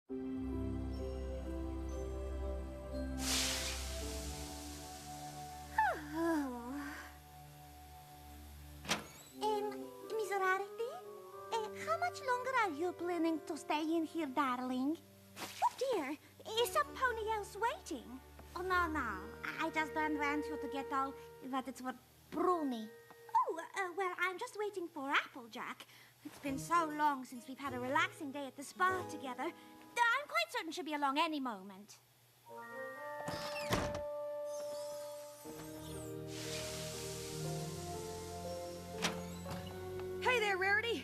Miss Rarity, how much longer are you planning to stay in here, darling? Oh, dear. Is some pony else waiting? Oh, no. I just don't want you to get all that it's for Bruni. Oh, well, I'm just waiting for Applejack. It's been so long since we've had a relaxing day at the spa together. I'm quite certain she'll be along any moment. Hey there, Rarity.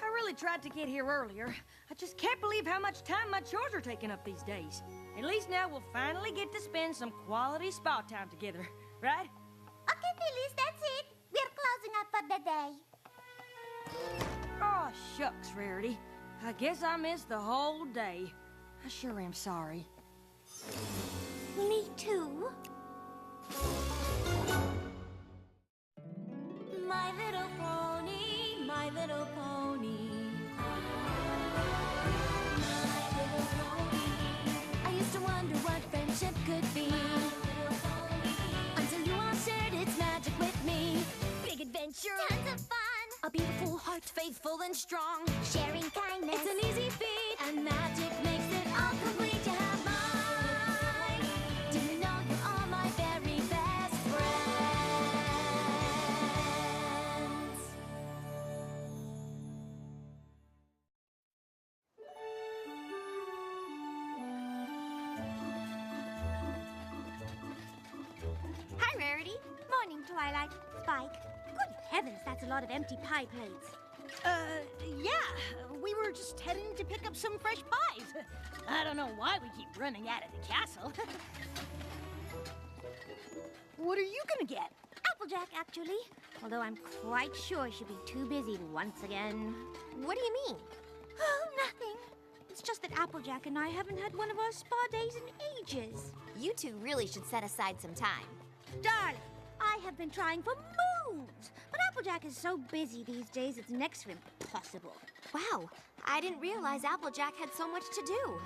I really tried to get here earlier. I just can't believe how much time my chores are taking up these days. At least now we'll finally get to spend some quality spa time together, right? Okay, Phyllis, that's it. We're closing up for the day. Oh, shucks, Rarity. I guess I missed the whole day. I sure am sorry. Me too. My little pony, my little pony. My little pony. I used to wonder what friendship could be. Until you all shared its magic with me. Big adventure. Tons of fun. A beautiful heart, faithful and strong. Sharing kindness. It's an easy feat, and magic makes it all complete. You have mine. Do you know you're all my very best friends? Hi, Rarity. Morning, Twilight. Spike. Good heavens, that's a lot of empty pie plates. Yeah. We were just heading to pick up some fresh pies. I don't know why we keep running out of the castle. What are you gonna get? Applejack, actually. Although I'm quite sure she'll be too busy once again. What do you mean? Oh, nothing. It's just that Applejack and I haven't had one of our spa days in ages. You two really should set aside some time. Darling, I have been trying for moons. But Applejack is so busy these days, it's next to impossible. Wow, I didn't realize Applejack had so much to do.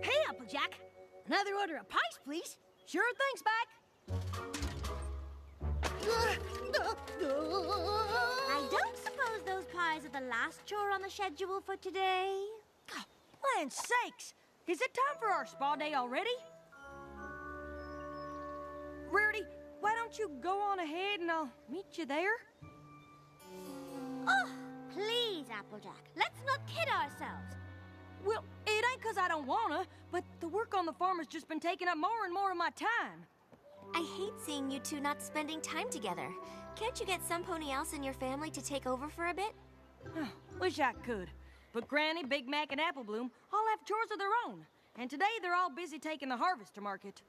Hey, Applejack. Another order of pies, please. Sure thing, Spike. I don't suppose those pies are the last chore on the schedule for today. Oh, land sakes! Is it time for our spa day already? Rarity, why don't you go on ahead and I'll meet you there? Oh, please, Applejack. Let's not kid ourselves. Well, it ain't 'cause I don't wanna, but the work on the farm has just been taking up more and more of my time. I hate seeing you two not spending time together. Can't you get some pony else in your family to take over for a bit? Wish I could. But Granny, Big Mac, and Apple Bloom all have chores of their own. And today they're all busy taking the harvest to market.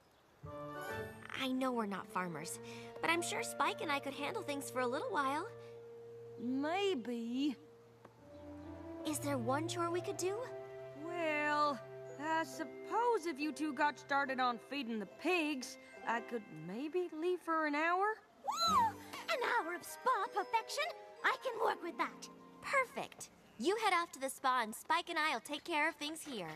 I know we're not farmers, but I'm sure Spike and I could handle things for a little while. Maybe. Is there one chore we could do? Well, I suppose if you two got started on feeding the pigs, I could maybe leave for an hour? Woo! An hour of spa perfection? I can work with that. Perfect. You head off to the spa and Spike and I'll take care of things here.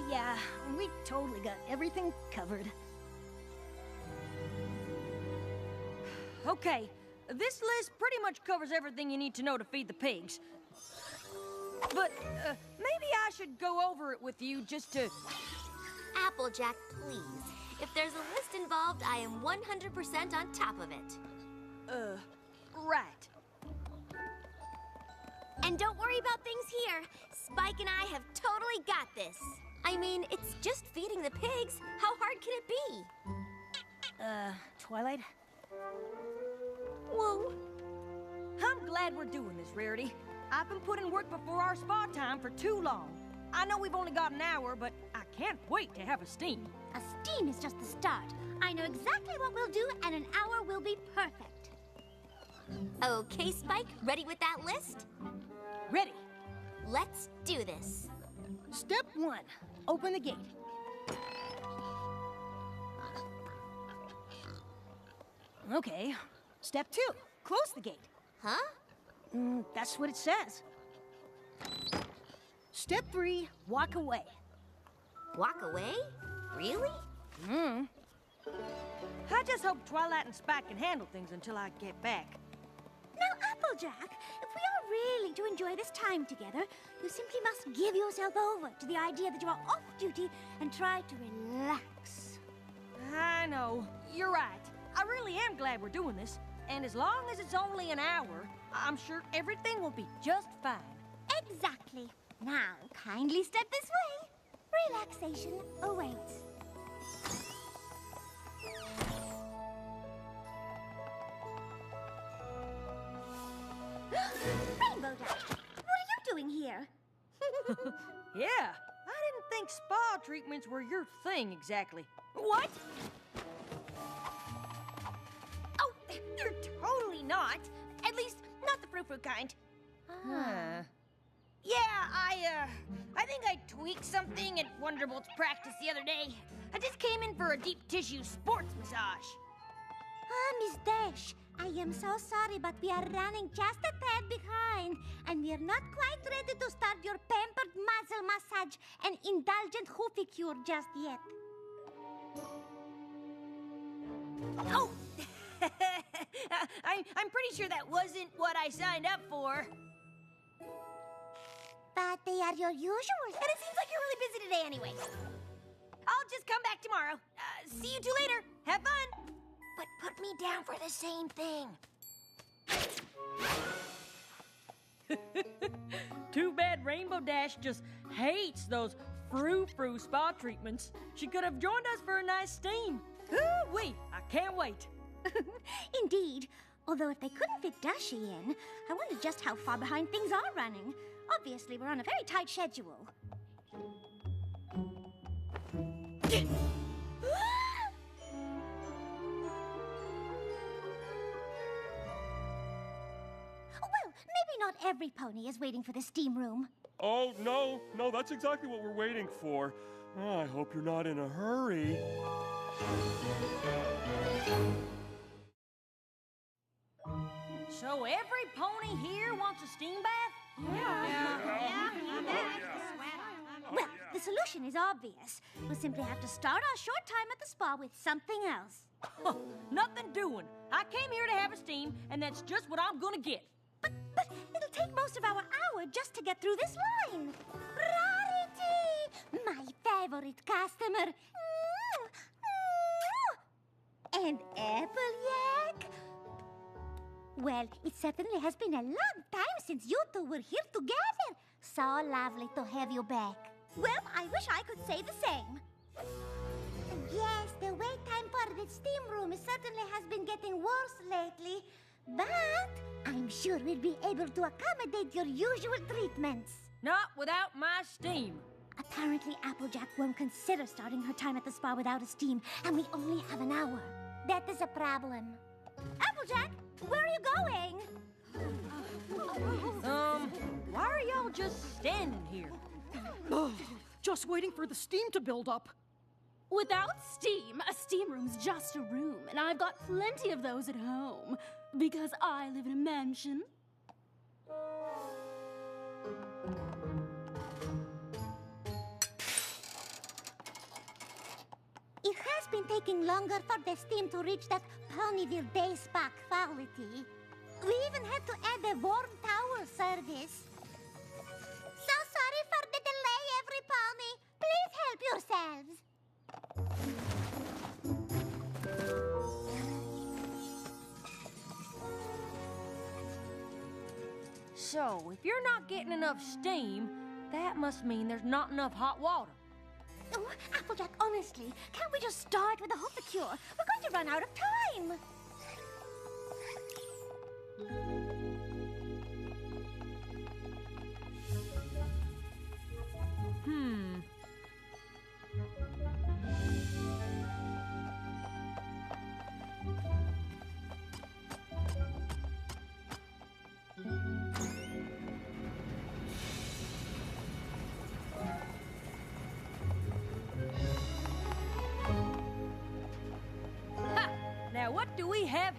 Yeah, we totally got everything covered. Okay, this list pretty much covers everything you need to know to feed the pigs. But maybe I should go over it with you just to... Applejack, please. If there's a list involved, I am 100% on top of it. Right. And don't worry about things here. Spike and I have totally got this. I mean, it's just feeding the pigs. How hard can it be? Twilight? Whoa. I'm glad we're doing this, Rarity. I've been putting work before our spa time for too long. I know we've only got an hour, but I can't wait to have a steam. A steam is just the start. I know exactly what we'll do, and an hour will be perfect. Okay, Spike, ready with that list? Ready. Let's do this. Step 1, open the gate. Okay. Step 2, close the gate. Huh? That's what it says. Step 3, walk away. Walk away? Really? I just hope Twilight and Spike can handle things until I get back. Now, Applejack, if we are really to enjoy this time together, you simply must give yourself over to the idea that you are off duty and try to relax. I know. You're right. I really am glad we're doing this. And as long as it's only an hour, I'm sure everything will be just fine. Exactly. Now, kindly step this way. Relaxation awaits. Rainbow Dash, what are you doing here? Yeah, I didn't think spa treatments were your thing exactly. What? Oh, they're totally not. At least, not the frou-frou kind. Huh. Yeah, I think I tweaked something at Wonderbolt's practice the other day. I just came in for a deep tissue sports massage. Miss Dash, I am so sorry, but we are running just a tad behind, and we are not quite ready to start your pampered muzzle massage and indulgent hoofy-cure just yet. Oh! I'm pretty sure that wasn't what I signed up for. But they are your usual. And it seems like you're really busy today anyway. I'll just come back tomorrow. See you two later. Have fun. But put me down for the same thing. Too bad Rainbow Dash just hates those frou-frou spa treatments. She could have joined us for a nice steam. Ooh-wee, I can't wait. Indeed. Although if they couldn't fit Dashy in, I wonder just how far behind things are running. Obviously, we're on a very tight schedule. Well, maybe not every pony is waiting for the steam room. Oh, no, that's exactly what we're waiting for. Oh, I hope you're not in a hurry. So every pony here wants a steam bath? Well, the solution is obvious. We'll simply have to start our short time at the spa with something else. Nothing doing. I came here to have a steam, and that's just what I'm gonna get. But it'll take most of our hour just to get through this line. Rarity! My favorite customer. And Applejack. Well, it certainly has been a long time since you two were here together. So lovely to have you back. Well, I wish I could say the same. Yes, the wait time for the steam room certainly has been getting worse lately. But I'm sure we'll be able to accommodate your usual treatments. Not without my steam. Apparently, Applejack won't consider starting her time at the spa without a steam, and we only have an hour. That is a problem. Applejack, where are you going? Why are y'all just standing here? Just waiting for the steam to build up. Without steam, a steam room's just a room, and I've got plenty of those at home, because I live in a mansion. It has been taking longer for the steam to reach that Ponyville Day Spa quality. We even had to add a warm towel service. So sorry for the delay, every pony. Please help yourselves. So, if you're not getting enough steam, that must mean there's not enough hot water. Oh, Applejack, honestly, can't we just start with the hoofy-cure? We're going to run out of time.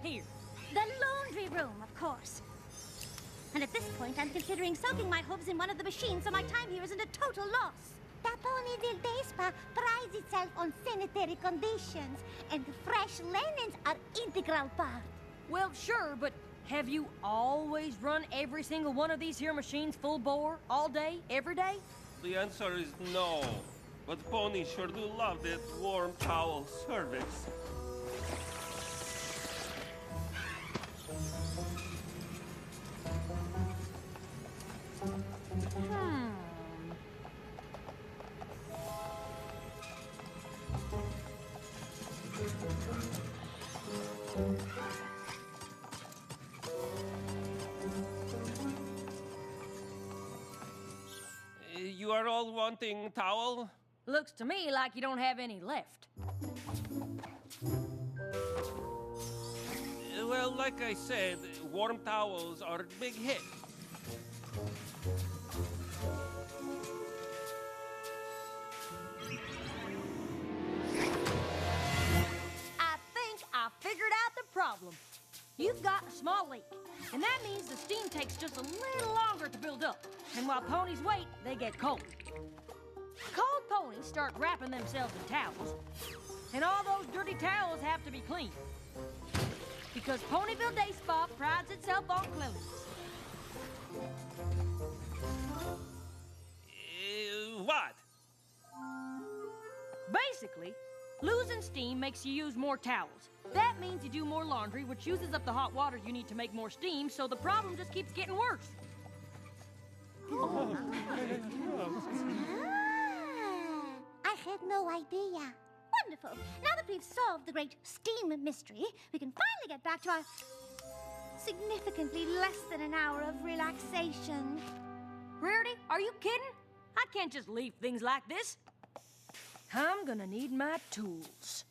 here? The laundry room, of course. And at this point, I'm considering soaking my hooves in one of the machines so my time here isn't a total loss. The Ponyville Day Spa prides itself on sanitary conditions, and fresh linens are integral part. Well, sure, but have you always run every single one of these here machines full bore, all day, every day? The answer is no. But ponies sure do love that warm towel service. You are all wanting towel? Looks to me like you don't have any left. Well, like I said, warm towels are a big hit. I think I figured out the problem. You've got a small leak, and that means the steam takes just a little longer to build up. And while ponies wait, they get cold. Cold ponies start wrapping themselves in towels, and all those dirty towels have to be cleaned. Because Ponyville Day Spa prides itself on cleanliness. What? Basically, losing steam makes you use more towels. That means you do more laundry, which uses up the hot water you need to make more steam, so the problem just keeps getting worse. I had no idea. Wonderful. Now that we've solved the great steam mystery, we can finally get back to our significantly less than an hour of relaxation. Rarity, are you kidding? I can't just leave things like this. I'm gonna need my tools.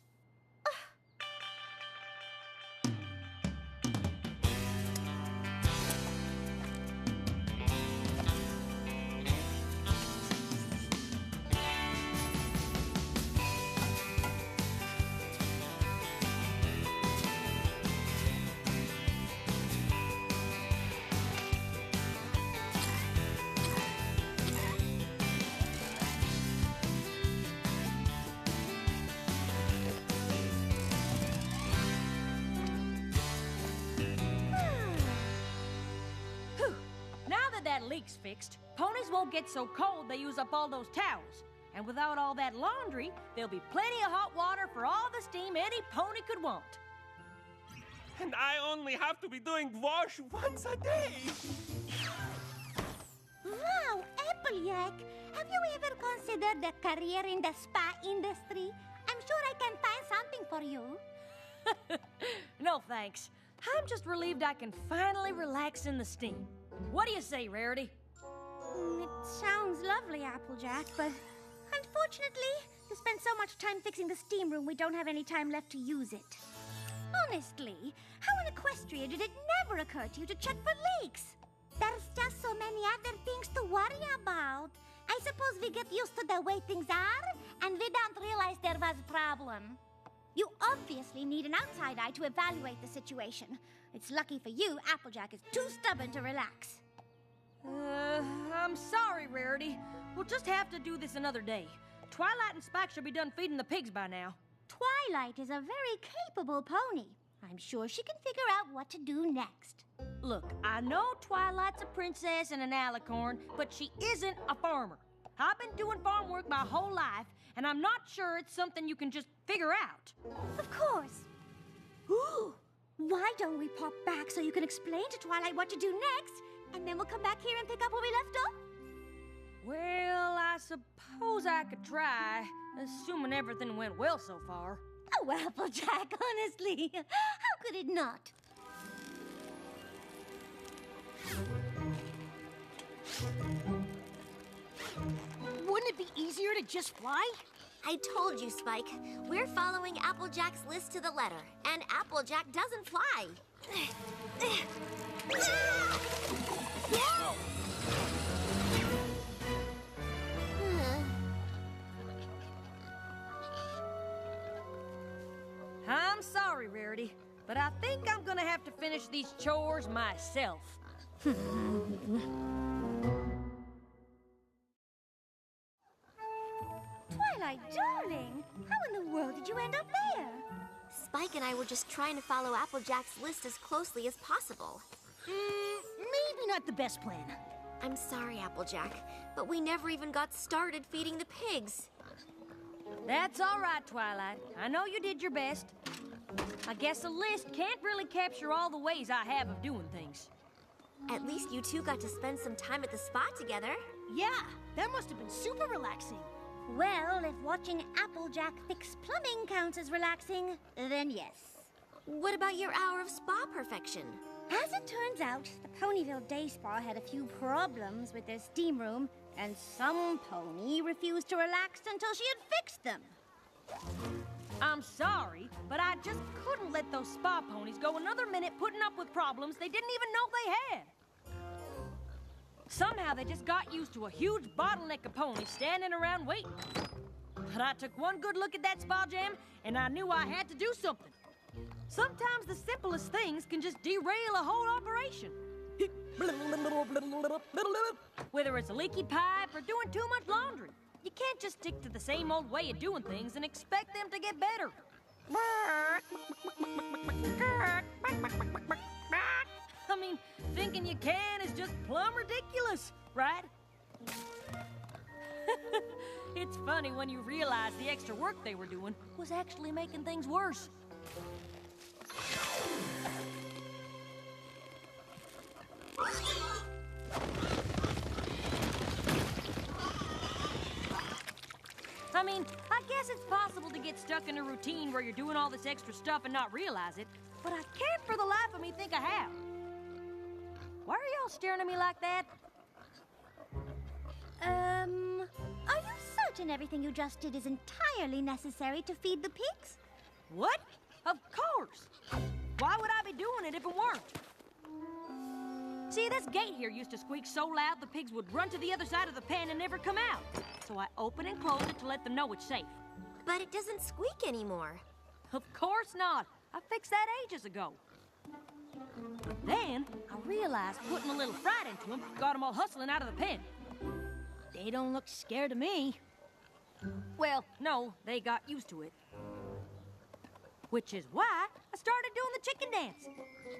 That leak's fixed, ponies won't get so cold they use up all those towels. And without all that laundry, there'll be plenty of hot water for all the steam any pony could want. And I only have to be doing wash once a day. Wow, Applejack! Have you ever considered a career in the spa industry? I'm sure I can find something for you. No thanks. I'm just relieved I can finally relax in the steam. What do you say, Rarity? It sounds lovely, Applejack, but unfortunately, you spend so much time fixing the steam room we don't have any time left to use it. Honestly, how in Equestria did it never occur to you to check for leaks? There's just so many other things to worry about. I suppose we get used to the way things are, and we don't realize there was a problem. You obviously need an outside eye to evaluate the situation. It's lucky for you, Applejack is too stubborn to relax. I'm sorry, Rarity. We'll just have to do this another day. Twilight and Spike should be done feeding the pigs by now. Twilight is a very capable pony. I'm sure she can figure out what to do next. Look, I know Twilight's a princess and an alicorn, but she isn't a farmer. I've been doing farm work my whole life, and I'm not sure it's something you can just figure out. Of course. Ooh, why don't we pop back so you can explain to Twilight what to do next, and then we'll come back here and pick up where we left off? Well, I suppose I could try, assuming everything went well so far. Oh, Applejack, honestly, how could it not? Wouldn't it be easier to just fly? I told you, Spike. We're following Applejack's list to the letter, and Applejack doesn't fly. I'm sorry, Rarity. but I think I'm gonna have to finish these chores myself. Twilight, darling, how in the world did you end up there? Spike and I were just trying to follow Applejack's list as closely as possible. Maybe not the best plan. I'm sorry, Applejack, but we never even got started feeding the pigs. That's all right, Twilight. I know you did your best. I guess a list can't really capture all the ways I have of doing things. At least you two got to spend some time at the spa together. Yeah, that must have been super relaxing. Well, if watching Applejack fix plumbing counts as relaxing, then yes. What about your hour of spa perfection? As it turns out, the Ponyville Day Spa had a few problems with their steam room, and some pony refused to relax until she had fixed them. I'm sorry, but I just couldn't let those spa ponies go another minute putting up with problems they didn't even know they had. Somehow they just got used to a huge bottleneck of ponies standing around waiting. But I took one good look at that spa jam, and I knew I had to do something. Sometimes the simplest things can just derail a whole operation. Whether it's a leaky pipe or doing too much laundry, you can't just stick to the same old way of doing things and expect them to get better. I mean, thinking you can is just plumb ridiculous, right? It's funny when you realize the extra work they were doing was actually making things worse. I mean, I guess it's possible to get stuck in a routine where you're doing all this extra stuff and not realize it, but I can't for the life of me think I have. Why are y'all staring at me like that? Are you certain everything you just did is entirely necessary to feed the pigs? What? Of course. Why would I be doing it if it weren't? See, this gate here used to squeak so loud the pigs would run to the other side of the pen and never come out. So I open and close it to let them know it's safe. But it doesn't squeak anymore. Of course not. I fixed that ages ago. Then I realized putting a little fright into them got them all hustling out of the pen. They don't look scared of me. Well, no, they got used to it. Which is why I started doing the chicken dance.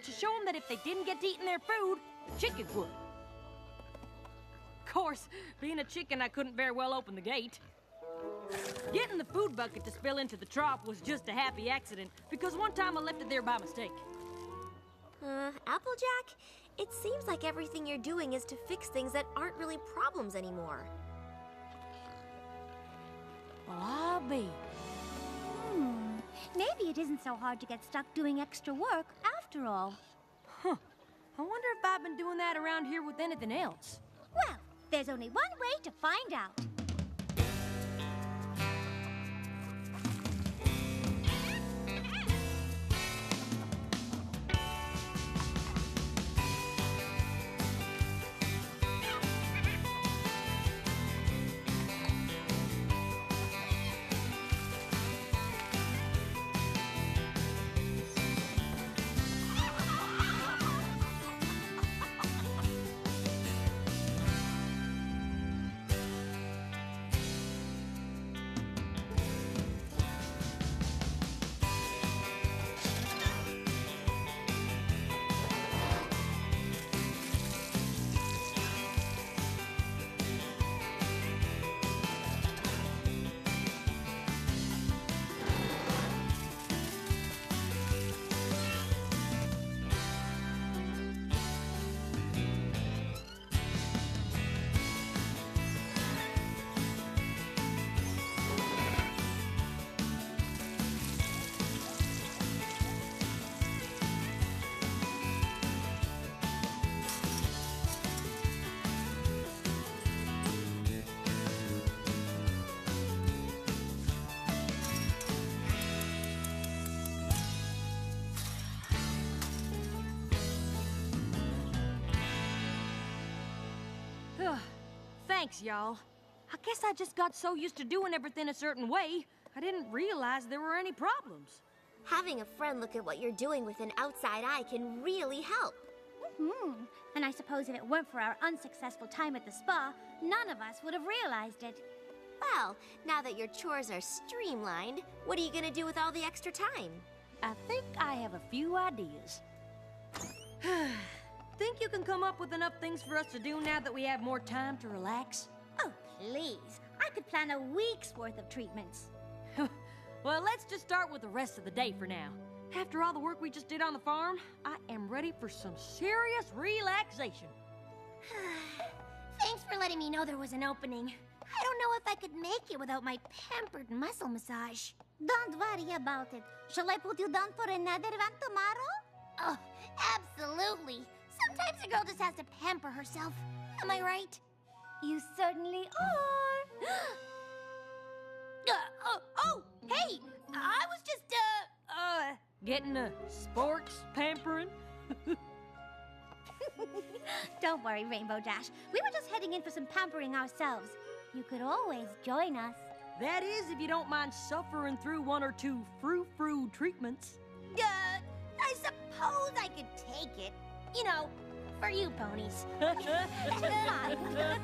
To show them that if they didn't get to eating their food, the chickens would. Of course, being a chicken, I couldn't very well open the gate. Getting the food bucket to spill into the trough was just a happy accident, because one time I left it there by mistake. Applejack, it seems like everything you're doing is to fix things that aren't really problems anymore. Well, I'll be. Maybe it isn't so hard to get stuck doing extra work after all. Huh. I wonder if I've been doing that around here with anything else. Well, there's only one way to find out. Thanks, y'all. I guess I just got so used to doing everything a certain way, I didn't realize there were any problems. Having a friend look at what you're doing with an outside eye can really help. And I suppose if it weren't for our unsuccessful time at the spa, none of us would have realized it. Well, now that your chores are streamlined, what are you gonna do with all the extra time? I think I have a few ideas. Think you can come up with enough things for us to do now that we have more time to relax? Oh, please. I could plan a week's worth of treatments. Well, let's just start with the rest of the day for now. After all the work we just did on the farm, I am ready for some serious relaxation. Thanks for letting me know there was an opening. I don't know if I could make it without my pampered muscle massage. Don't worry about it. Shall I put you down for another one tomorrow? Oh, absolutely. Sometimes a girl just has to pamper herself. Am I right? You certainly are. Oh, hey! I was just, Getting a sports pampering? Don't worry, Rainbow Dash. We were just heading in for some pampering ourselves. You could always join us. That is, if you don't mind suffering through one or two frou-frou treatments. I suppose I could take it. You know, for you ponies. Fine. Yeah.